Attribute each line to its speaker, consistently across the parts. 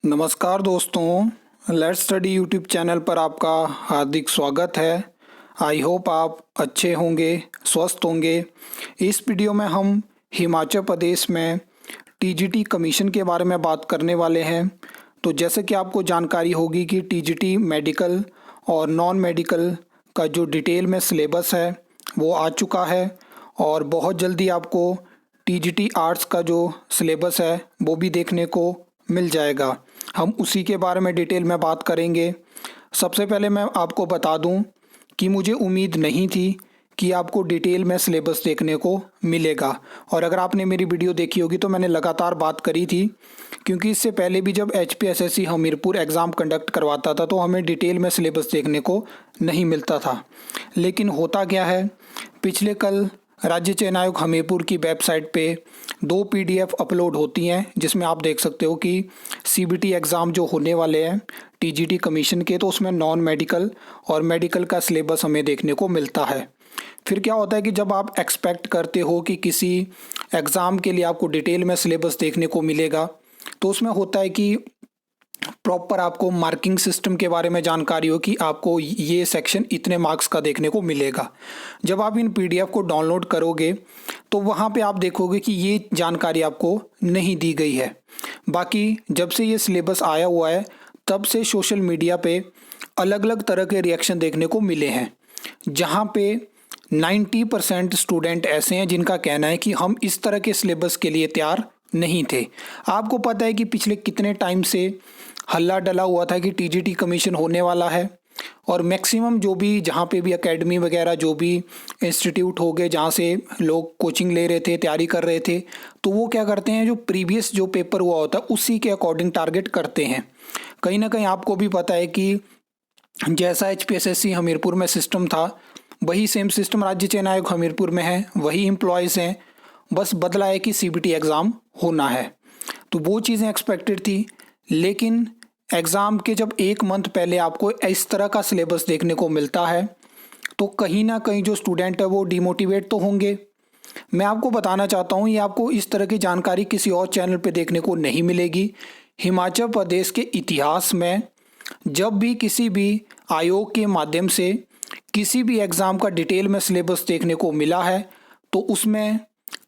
Speaker 1: नमस्कार दोस्तों, let's study YouTube channel पर आपका हार्दिक स्वागत है। आई होप आप अच्छे होंगे, स्वस्थ होंगे। इस वीडियो में हम हिमाचल प्रदेश में टीजीटी कमीशन के बारे में बात करने वाले हैं। तो जैसे कि आपको जानकारी होगी कि टीजीटी मेडिकल और नॉन मेडिकल का जो डिटेल में सिलेबस है वो आ चुका है और बहुत जल्दी आपको टीजीटी आर्ट्स का जो सिलेबस है वो भी देखने को मिल जाएगा। हम उसी के बारे में डिटेल में बात करेंगे। सबसे पहले मैं आपको बता दूं कि मुझे उम्मीद नहीं थी कि आपको डिटेल में सिलेबस देखने को मिलेगा। और अगर आपने मेरी वीडियो देखी होगी तो मैंने लगातार बात करी थी, क्योंकि इससे पहले भी जब एचपीएसएससी हमीरपुर एग्ज़ाम कंडक्ट करवाता था तो हमें डिटेल में सिलेबस देखने को नहीं मिलता था। लेकिन होता क्या है, पिछले कल राज्य चयन आयोग हमीरपुर की वेबसाइट पे 2 पीडीएफ अपलोड होती हैं, जिसमें आप देख सकते हो कि सीबीटी एग्ज़ाम जो होने वाले हैं टीजीटी कमीशन के, तो उसमें नॉन मेडिकल और मेडिकल का सिलेबस हमें देखने को मिलता है। फिर क्या होता है कि जब आप एक्सपेक्ट करते हो कि किसी एग्ज़ाम के लिए आपको डिटेल में सिलेबस देखने को मिलेगा, तो उसमें होता है कि प्रॉपर आपको मार्किंग सिस्टम के बारे में जानकारी हो कि आपको ये सेक्शन इतने मार्क्स का देखने को मिलेगा। जब आप इन पीडीएफ को डाउनलोड करोगे तो वहाँ पे आप देखोगे कि ये जानकारी आपको नहीं दी गई है। बाकी जब से ये सिलेबस आया हुआ है तब से सोशल मीडिया पे अलग अलग तरह के रिएक्शन देखने को मिले हैं, जहाँ पे 90% स्टूडेंट ऐसे हैं जिनका कहना है कि हम इस तरह के सिलेबस के लिए तैयार नहीं थे। आपको पता है कि पिछले कितने टाइम से हल्ला डला हुआ था कि टीजीटी कमीशन होने वाला है, और मैक्सिमम जो भी जहाँ पे भी एकेडमी वगैरह जो भी इंस्टीट्यूट हो गए जहाँ से लोग कोचिंग ले रहे थे, तैयारी कर रहे थे, तो वो क्या करते हैं, जो प्रीवियस जो पेपर हुआ होता है उसी के अकॉर्डिंग टारगेट करते हैं। कहीं ना कहीं आपको भी पता है कि जैसा एचपीएसएससी हमीरपुर में सिस्टम था वही सेम सिस्टम राज्य चयन आयोग हमीरपुर में है, वही एम्प्लॉयज़ हैं, बस बदला है कि सीबीटी एग्ज़ाम होना है। तो वो चीज़ें एक्सपेक्टेड थी, लेकिन एग्ज़ाम के जब 1 मंथ पहले आपको इस तरह का सिलेबस देखने को मिलता है तो कहीं ना कहीं जो स्टूडेंट है वो डिमोटिवेट तो होंगे। मैं आपको बताना चाहता हूँ, ये आपको इस तरह की जानकारी किसी और चैनल पे देखने को नहीं मिलेगी। हिमाचल प्रदेश के इतिहास में जब भी किसी भी आयोग के माध्यम से किसी भी एग्ज़ाम का डिटेल में सिलेबस देखने को मिला है तो उसमें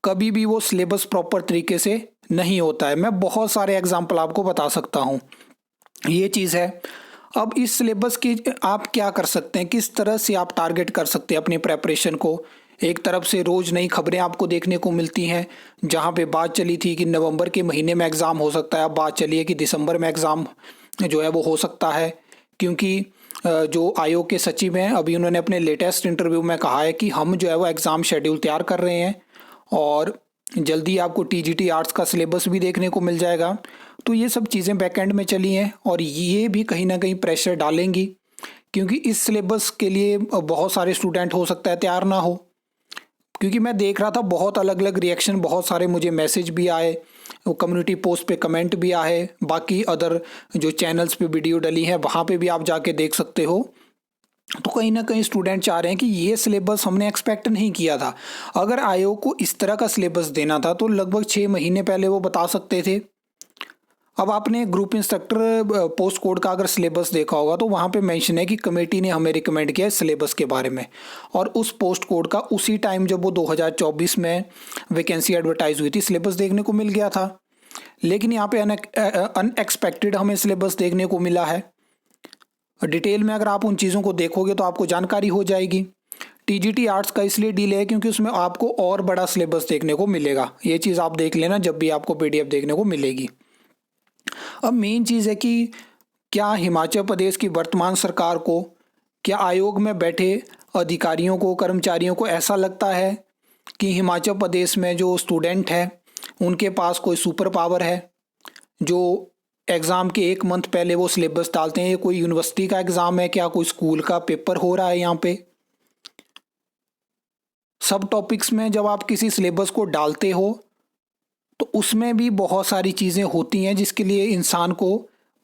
Speaker 1: कभी भी वो सिलेबस प्रॉपर तरीके से नहीं होता है। मैं बहुत सारे एग्जाम्पल आपको बता सकता हूँ, ये चीज़ है। अब इस सिलेबस की आप क्या कर सकते हैं, किस तरह से आप टारगेट कर सकते हैं अपनी प्रेपरेशन को। एक तरफ से रोज़ नई खबरें आपको देखने को मिलती हैं, जहाँ पे बात चली थी कि नवंबर के महीने में एग्ज़ाम हो सकता है, अब बात चली है कि दिसंबर में एग्ज़ाम जो है वो हो सकता है, क्योंकि जो आयोग के सचिव हैं अभी उन्होंने अपने लेटेस्ट इंटरव्यू में कहा है कि हम जो है वो एग्ज़ाम शेड्यूल तैयार कर रहे हैं और जल्दी आपको टीजीटी आर्ट्स का सिलेबस भी देखने को मिल जाएगा। तो ये सब चीज़ें बैकएंड में चली हैं और ये भी कहीं ना कहीं प्रेशर डालेंगी, क्योंकि इस सिलेबस के लिए बहुत सारे स्टूडेंट हो सकता है तैयार ना हो। क्योंकि मैं देख रहा था बहुत अलग अलग रिएक्शन, बहुत सारे मुझे मैसेज भी आए, वो कम्युनिटी पोस्ट पे कमेंट भी आए, बाकी अदर जो चैनल्स पे वीडियो डली है वहाँ पे भी आप जाके देख सकते हो। तो कहीं ना कहीं स्टूडेंट चाह रहे हैं कि ये सिलेबस हमने एक्सपेक्ट नहीं किया था। अगर आयोग को इस तरह का सिलेबस देना था तो लगभग 6 महीने पहले वो बता सकते थे। अब आपने ग्रुप इंस्ट्रक्टर पोस्ट कोड का अगर सिलेबस देखा होगा तो वहाँ पे मेंशन है कि कमेटी ने हमें रिकमेंड किया है सिलेबस के बारे में, और उस पोस्ट कोड का उसी टाइम जब वो 2024 में वैकेंसी एडवर्टाइज हुई थी सिलेबस देखने को मिल गया था। लेकिन यहाँ पे अनएक्सपेक्टेड हमें सिलेबस देखने को मिला है। डिटेल में अगर आप उन चीज़ों को देखोगे तो आपको जानकारी हो जाएगी। टीजीटी आर्ट्स का इसलिए डिले है क्योंकि उसमें आपको और बड़ा सिलेबस देखने को मिलेगा। ये चीज़ आप देख लेना जब भी आपको पीडीएफ देखने को मिलेगी। अब मेन चीज़ है कि क्या हिमाचल प्रदेश की वर्तमान सरकार को, क्या आयोग में बैठे अधिकारियों को, कर्मचारियों को ऐसा लगता है कि हिमाचल प्रदेश में जो स्टूडेंट है उनके पास कोई सुपर पावर है, जो एग्ज़ाम के 1 मंथ पहले वो सिलेबस डालते हैं। ये कोई यूनिवर्सिटी का एग्ज़ाम है क्या, कोई स्कूल का पेपर हो रहा है यहाँ पे। सब टॉपिक्स में जब आप किसी सिलेबस को डालते हो तो उसमें भी बहुत सारी चीज़ें होती हैं जिसके लिए इंसान को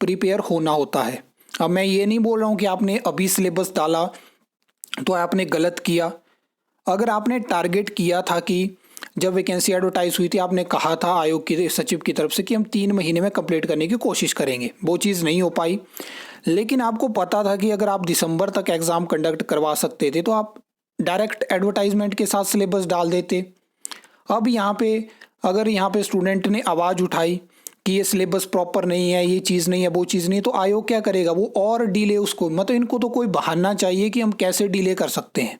Speaker 1: प्रिपेयर होना होता है। अब मैं ये नहीं बोल रहा हूँ कि आपने अभी सिलेबस डाला तो आपने गलत किया। अगर आपने टारगेट किया था कि जब वैकेंसी एडवर्टाइज हुई थी आपने कहा था आयोग के सचिव की तरफ से कि हम 3 महीने में कंप्लीट करने की कोशिश करेंगे। वो चीज़ नहीं हो पाई, लेकिन आपको पता था कि अगर आप दिसंबर तक एग्ज़ाम कंडक्ट करवा सकते थे तो आप डायरेक्ट एडवर्टाइजमेंट के साथ सिलेबस डाल देते। अब यहाँ पे अगर यहाँ पे स्टूडेंट ने आवाज़ उठाई कि ये सिलेबस प्रॉपर नहीं है, ये चीज़ नहीं है, वो चीज़ नहीं है, तो आयोग क्या करेगा, वो और डिले उसको, मतलब इनको तो कोई बहाना चाहिए कि हम कैसे डिले कर सकते हैं,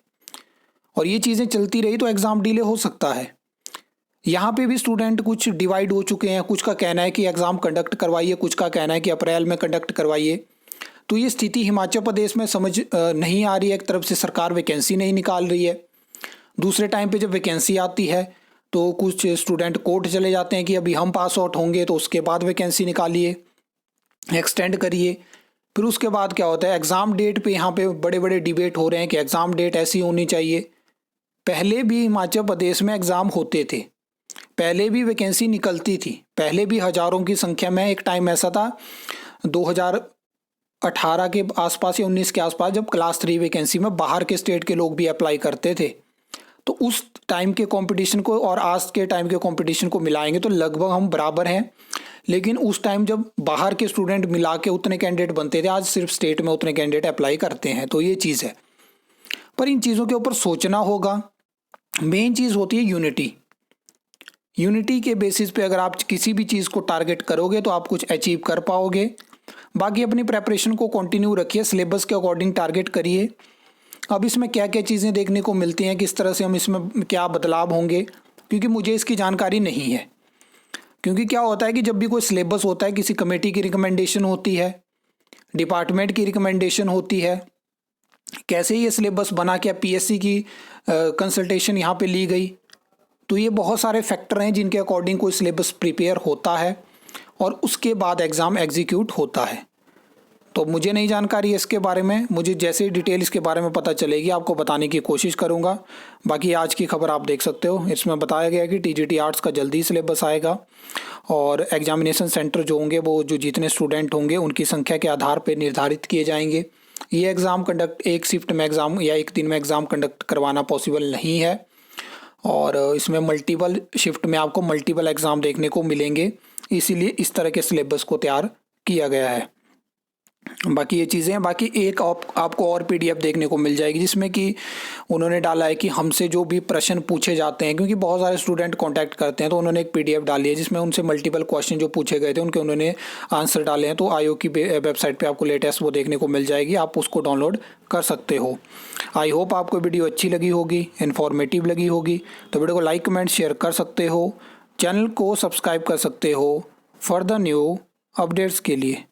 Speaker 1: और ये चीज़ें चलती रही तो एग्ज़ाम डिले हो सकता है। यहाँ पे भी स्टूडेंट कुछ डिवाइड हो चुके हैं, कुछ का कहना है कि एग्ज़ाम कंडक्ट करवाइए, कुछ का कहना है कि अप्रैल में कंडक्ट करवाइए। तो ये स्थिति हिमाचल प्रदेश में समझ नहीं आ रही है। एक तरफ से सरकार वैकेंसी नहीं निकाल रही है, दूसरे टाइम पे जब वैकेंसी आती है तो कुछ स्टूडेंट कोर्ट चले जाते हैं कि अभी हम पास आउट होंगे तो उसके बाद वैकेंसी निकालिए, एक्सटेंड करिए। फिर उसके बाद क्या होता है, एग्ज़ाम डेट पे यहाँ पे बड़े बड़े डिबेट हो रहे हैं कि एग्ज़ाम डेट ऐसी होनी चाहिए। पहले भी हिमाचल प्रदेश में एग्ज़ाम होते थे, पहले भी वैकेंसी निकलती थी, पहले भी हज़ारों की संख्या में। एक टाइम ऐसा था 2018 के आसपास या 19 के आसपास, जब क्लास 3 वैकेंसी में बाहर के स्टेट के लोग भी अप्लाई करते थे। तो उस टाइम के कंपटीशन को और आज के टाइम के कंपटीशन को मिलाएंगे तो लगभग हम बराबर हैं, लेकिन उस टाइम जब बाहर के स्टूडेंट मिला के उतने कैंडिडेट बनते थे, आज सिर्फ स्टेट में उतने कैंडिडेट अप्लाई करते हैं। तो ये चीज़ है, पर इन चीज़ों के ऊपर सोचना होगा। मेन चीज़ होती है यूनिटी। यूनिटी के बेसिस पे अगर आप किसी भी चीज़ को टारगेट करोगे तो आप कुछ अचीव कर पाओगे। बाकी अपनी प्रेपरेशन को कंटिन्यू रखिए, सिलेबस के अकॉर्डिंग टारगेट करिए। अब इसमें क्या क्या चीज़ें देखने को मिलती हैं, किस तरह से हम इसमें क्या बदलाव होंगे, क्योंकि मुझे इसकी जानकारी नहीं है। क्योंकि क्या होता है कि जब भी कोई सिलेबस होता है, किसी कमेटी की रिकमेंडेशन होती है, डिपार्टमेंट की रिकमेंडेशन होती है, कैसे ये सिलेबस बना, क्या पीएससी की कंसल्टेशन यहाँ पे ली गई। तो ये बहुत सारे फैक्टर हैं जिनके अकॉर्डिंग कोई सिलेबस प्रिपेयर होता है और उसके बाद एग्ज़ाम एग्जीक्यूट होता है। तो मुझे नहीं जानकारी है इसके बारे में, मुझे जैसे ही डिटेल इसके बारे में पता चलेगी आपको बताने की कोशिश करूंगा। बाकी आज की खबर आप देख सकते हो, इसमें बताया गया है कि टीजीटी आर्ट्स का जल्दी सिलेबस आएगा और एग्जामिनेशन सेंटर जो होंगे वो जो जितने स्टूडेंट होंगे उनकी संख्या के आधार पर निर्धारित किए जाएंगे। ये एग्ज़ाम कंडक्ट एक शिफ्ट में एग्ज़ाम या एक दिन में एग्ज़ाम कंडक्ट करवाना पॉसिबल नहीं है, और इसमें मल्टीपल शिफ्ट में आपको मल्टीपल एग्ज़ाम देखने को मिलेंगे, इसीलिए इस तरह के सिलेबस को तैयार किया गया है। बाकी ये चीज़ें हैं। बाकी एक आपको और पीडीएफ देखने को मिल जाएगी जिसमें कि उन्होंने डाला है कि हमसे जो भी प्रश्न पूछे जाते हैं, क्योंकि बहुत सारे स्टूडेंट कांटेक्ट करते हैं, तो उन्होंने एक पीडीएफ डाली है जिसमें उनसे मल्टीपल क्वेश्चन जो पूछे गए थे उनके उन्होंने आंसर डाले हैं। तो आयोग की वेबसाइट पे आपको लेटेस्ट वो देखने को मिल जाएगी, आप उसको डाउनलोड कर सकते हो। आई होप आपको वीडियो अच्छी लगी होगी, इन्फॉर्मेटिव लगी होगी। तो वीडियो को लाइक कमेंट शेयर कर सकते हो, चैनल को सब्सक्राइब कर सकते हो फॉर द न्यू अपडेट्स के लिए।